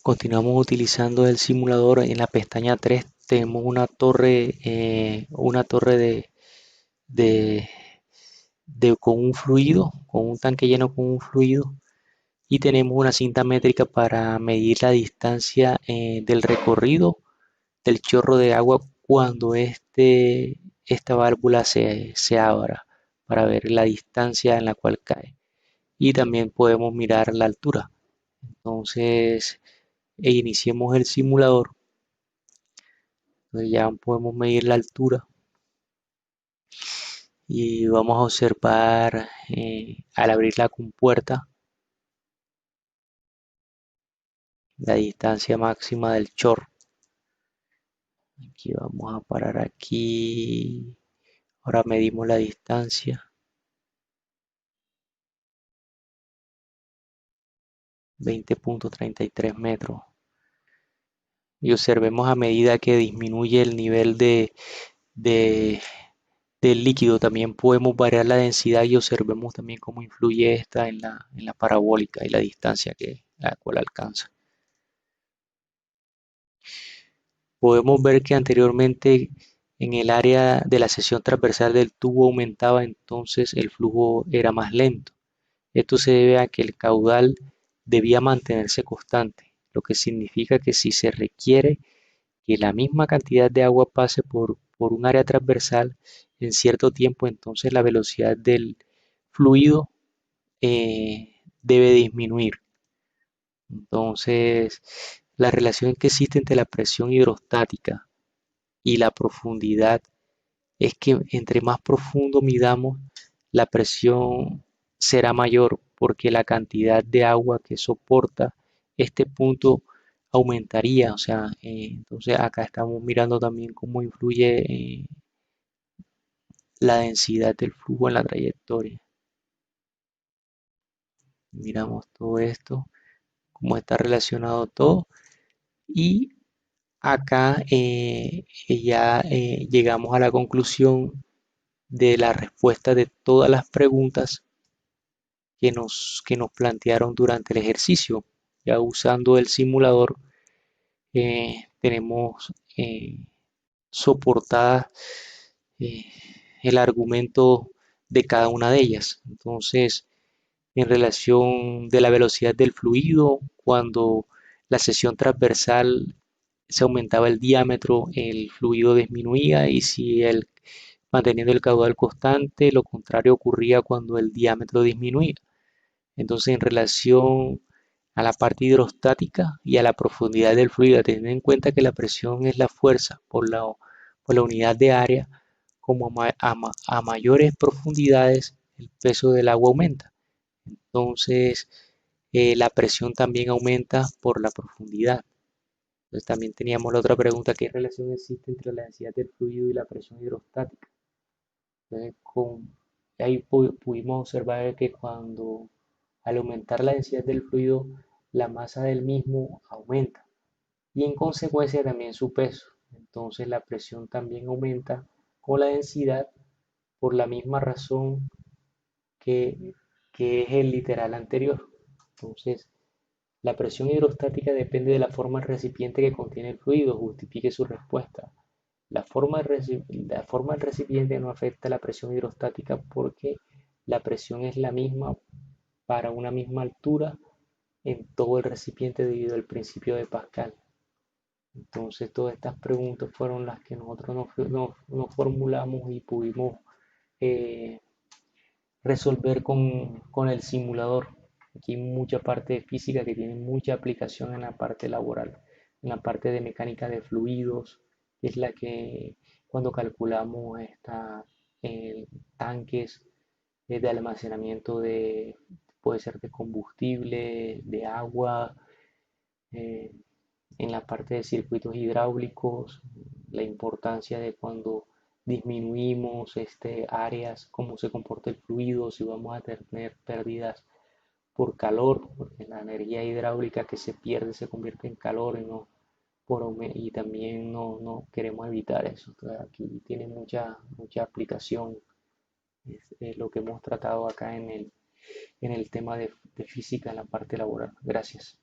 Continuamos utilizando el simulador. En la pestaña 3 tenemos una torre de- con un fluido, con un tanque lleno con un fluido, y tenemos una cinta métrica para medir la distancia del recorrido del chorro de agua cuando esta válvula se abra, para ver la distancia en la cual cae. Y también podemos mirar la altura. Entonces, iniciemos el simulador. Entonces ya podemos medir la altura y vamos a observar al abrir la compuerta la distancia máxima del chorro. Aquí vamos a parar aquí. Ahora medimos la distancia, 20.33 metros. Y observemos a medida que disminuye el nivel de- del líquido, también podemos variar la densidad y observemos también cómo influye esta en la parabólica y la distancia la cual alcanza. Podemos ver que anteriormente en el área de la sección transversal del tubo aumentaba, entonces el flujo era más lento. Esto se debe a que el caudal debía mantenerse constante, lo que significa que si se requiere que la misma cantidad de agua pase por un área transversal en cierto tiempo, entonces la velocidad del fluido debe disminuir. Entonces, la relación que existe entre la presión hidrostática y la profundidad es que entre más profundo midamos, la presión será mayor porque la cantidad de agua que soporta este punto aumentaría. O sea, entonces acá estamos mirando también cómo influye la densidad del flujo en la trayectoria. Miramos todo esto, cómo está relacionado todo, y acá ya llegamos a la conclusión de la respuesta de todas las preguntas que nos plantearon durante el ejercicio. Ya usando el simulador tenemos soportada eh, el argumento de cada una de ellas. Entonces, en relación de la velocidad del fluido, cuando la sección transversal se aumentaba el diámetro, el fluido disminuía, y si manteniendo el caudal constante, lo contrario ocurría cuando el diámetro disminuía. Entonces, en relación a la parte hidrostática y a la profundidad del fluido, teniendo en cuenta que la presión es la fuerza por la unidad de área, como a mayores profundidades el peso del agua aumenta. Entonces, la presión también aumenta por la profundidad. Entonces, también teníamos la otra pregunta: ¿qué relación existe entre la densidad del fluido y la presión hidrostática? Entonces, ahí pudimos observar que cuando al aumentar la densidad del fluido, la masa del mismo aumenta y en consecuencia también su peso. Entonces la presión también aumenta con la densidad por la misma razón que, que es el literal anterior. Entonces, la presión hidrostática depende de la forma del recipiente que contiene el fluido. Justifique su respuesta. La forma del recipiente no afecta la presión hidrostática porque la presión es la misma para una misma altura en todo el recipiente debido al principio de Pascal. Entonces, todas estas preguntas fueron las que nosotros nos formulamos y pudimos eh, resolver con el simulador. Aquí hay mucha parte de física que tiene mucha aplicación en la parte laboral, en la parte de mecánica de fluidos, que es la que cuando calculamos tanques de almacenamiento puede ser de combustible, de agua, eh, en la parte de circuitos hidráulicos, la importancia de cuando disminuimos áreas, cómo se comporta el fluido, si vamos a tener pérdidas por calor, porque la energía hidráulica que se pierde se convierte en calor y, no y también no queremos evitar eso. Entonces, aquí tiene mucha aplicación lo que hemos tratado acá en el tema de física en la parte laboral. Gracias.